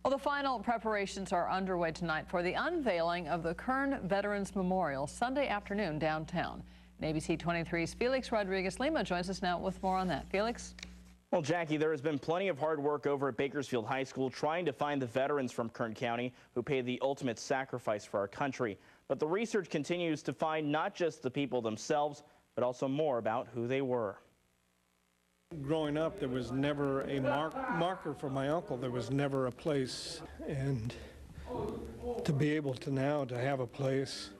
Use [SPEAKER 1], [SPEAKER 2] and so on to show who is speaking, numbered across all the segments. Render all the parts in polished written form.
[SPEAKER 1] Well, the final preparations are underway tonight for the unveiling of the Kern Veterans Memorial Sunday afternoon downtown. And ABC 23's Felix Rodriguez-Lima joins us now with more on that. Felix?
[SPEAKER 2] Well, Jackie, there has been plenty of hard work over at Bakersfield High School trying to find the veterans from Kern County who paid the ultimate sacrifice for our country. But the research continues to find not just the people themselves, but also more about who they were.
[SPEAKER 3] Growing up, there was never a marker for my uncle. There was never a place. And to be able to now to have a place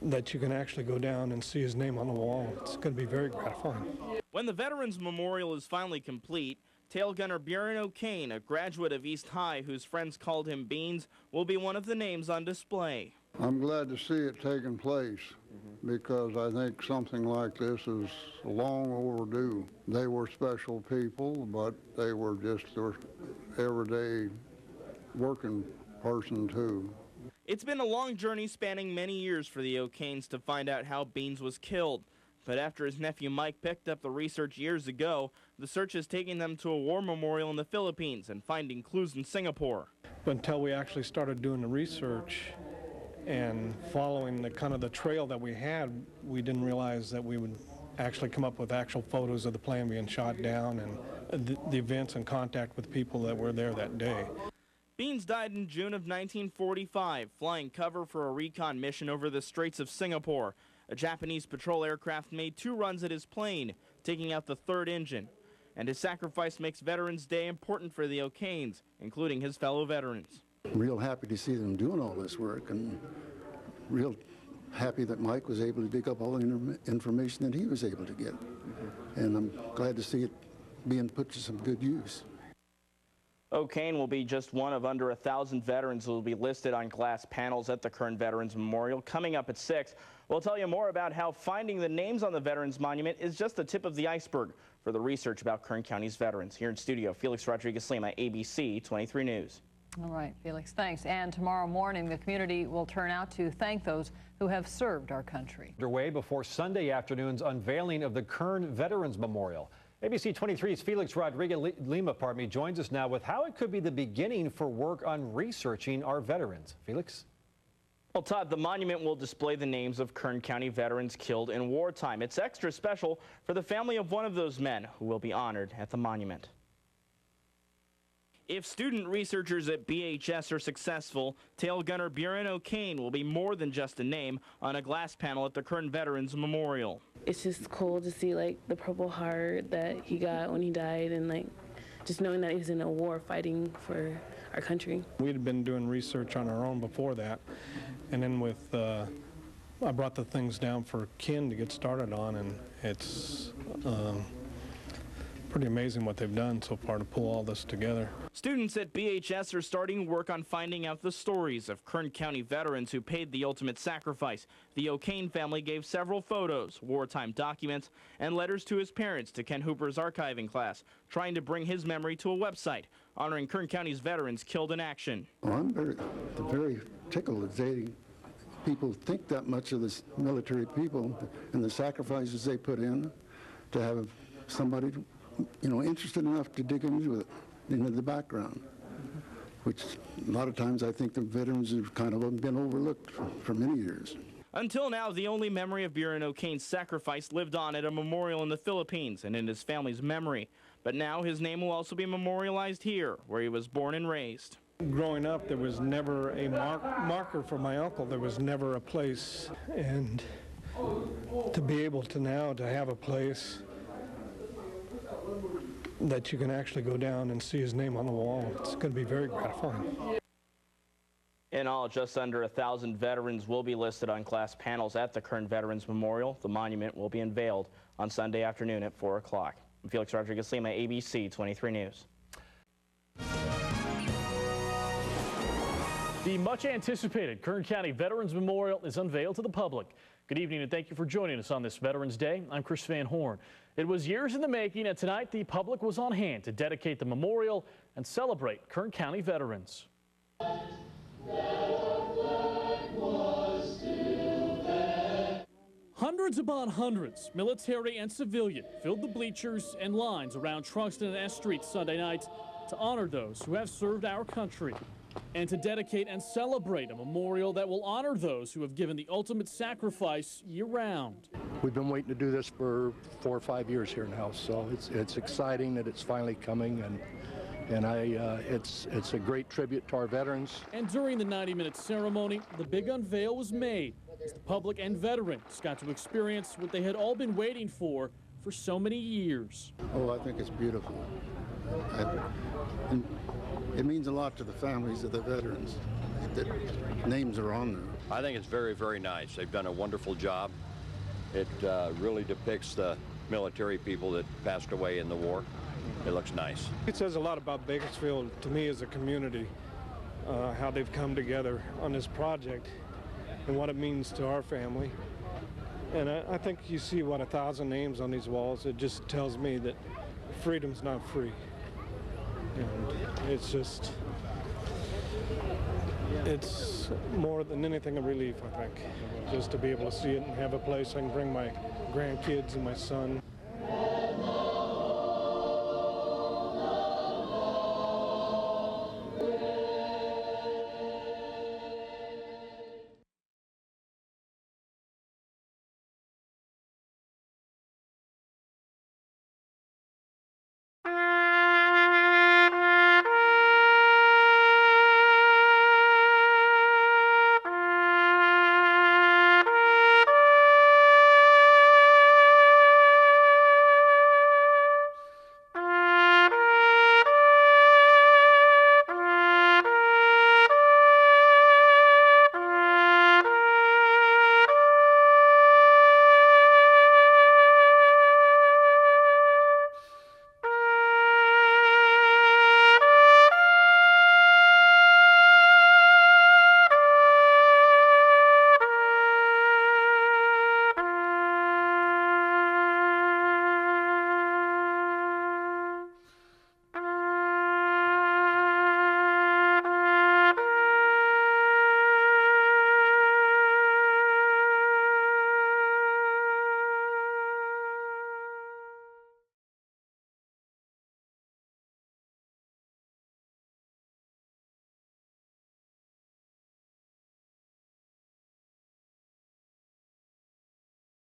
[SPEAKER 3] that you can actually go down and see his name on the wall, it's going to be very gratifying.
[SPEAKER 2] When the Veterans Memorial is finally complete, tail gunner Beauran O'Kane, a graduate of East High whose friends called him Beans, will be one of the names on display.
[SPEAKER 4] I'm glad to see it taking place because I think something like this is long overdue. They were special people, but they were just their everyday working person too.
[SPEAKER 2] It's been a long journey spanning many years for the O'Kanes to find out how Beans was killed. But after his nephew Mike picked up the research years ago, the search is taking them to a war memorial in the Philippines and finding clues in Singapore.
[SPEAKER 3] But until we actually started doing the research and following the kind of the trail that we had, we didn't realize that we would actually come up with actual photos of the plane being shot down and the events and contact with people that were there that day.
[SPEAKER 2] Beans died in June of 1945, flying cover for a recon mission over the Straits of Singapore. A Japanese patrol aircraft made 2 runs at his plane, taking out the 3rd engine. And his sacrifice makes Veterans Day important for the O'Kanes, including his fellow veterans.
[SPEAKER 5] Real happy to see them doing all this work, and real happy that Mike was able to dig up all the information that he was able to get. And I'm glad to see it being put to some good use.
[SPEAKER 2] O'Kane will be just one of under 1,000 veterans who will be listed on glass panels at the Kern Veterans Memorial. Coming up at 6, we'll tell you more about how finding the names on the Veterans Monument is just the tip of the iceberg for the research about Kern County's veterans. Here in studio, Felix Rodriguez-Lima, ABC 23 News.
[SPEAKER 1] All right, Felix, thanks. And tomorrow morning, the community will turn out to thank those who have served our country.
[SPEAKER 6] Underway before Sunday afternoon's unveiling of the Kern Veterans Memorial. ABC 23's Felix Rodriguez-Lima, joins us now with how it could be the beginning for work on researching our veterans. Felix?
[SPEAKER 2] Well, Todd, the monument will display the names of Kern County veterans killed in wartime. It's extra special for the family of one of those men who will be honored at the monument. If student researchers at BHS are successful, tail gunner Beauran O'Kane will be more than just a name on a glass panel at the Kern Veterans Memorial.
[SPEAKER 7] It's just cool to see like the Purple Heart that he got when he died, and like just knowing that he was in a war fighting for our country.
[SPEAKER 3] We had been doing research on our own before that, and then with I brought the things down for Ken to get started on, and it's pretty amazing what they've done so far to pull all this together.
[SPEAKER 2] Students at BHS are starting work on finding out the stories of Kern County veterans who paid the ultimate sacrifice. The O'Kane family gave several photos, wartime documents, and letters to his parents to Ken Hooper's archiving class, trying to bring his memory to a website honoring Kern County's veterans killed in action.
[SPEAKER 5] Well, I'm very tickled that people think that much of the military people and the sacrifices they put in to have somebody interested enough to dig into it, into the background, which a lot of times I think the veterans have kind of been overlooked for many years.
[SPEAKER 2] Until now, the only memory of Beauran O'Kane's sacrifice lived on at a memorial in the Philippines and in his family's memory. But now his name will also be memorialized here, where he was born and raised.
[SPEAKER 3] Growing up, there was never a marker for my uncle. There was never a place. And to be able to now to have a place that you can actually go down and see his name on the wall, it's going to be very gratifying.
[SPEAKER 2] In all, just under 1,000 veterans will be listed on glass panels at the Kern Veterans Memorial. The monument will be unveiled on Sunday afternoon at 4 o'clock. I'm Felix Rodriguez-Lima, ABC 23 News.
[SPEAKER 8] The much-anticipated Kern County Veterans Memorial is unveiled to the public. Good evening and thank you for joining us on this Veterans Day. I'm Chris Van Horn. It was years in the making, and tonight the public was on hand to dedicate the memorial and celebrate Kern County veterans. Hundreds upon hundreds, military and civilian, filled the bleachers and lines around Truxton and S Street Sunday night to honor those who have served our country and to dedicate and celebrate a memorial that will honor those who have given the ultimate sacrifice year-round.
[SPEAKER 9] We've been waiting to do this for 4 or 5 years here now, so it's exciting that it's finally coming, and it's a great tribute to our veterans.
[SPEAKER 8] And during the 90-minute ceremony, the big unveil was made as the public and veterans got to experience what they had all been waiting for so many years.
[SPEAKER 5] Oh, I think it's beautiful. It means a lot to the families of the veterans that names are on there.
[SPEAKER 10] I think it's very, very nice. They've done a wonderful job. It really depicts the military people that passed away in the war. It looks nice.
[SPEAKER 3] It says a lot about Bakersfield to me as a community, how they've come together on this project and what it means to our family. And I think you see, 1,000 names on these walls. It just tells me that freedom's not free. And it's more than anything a relief, I think, just to be able to see it and have a place I can bring my grandkids and my son.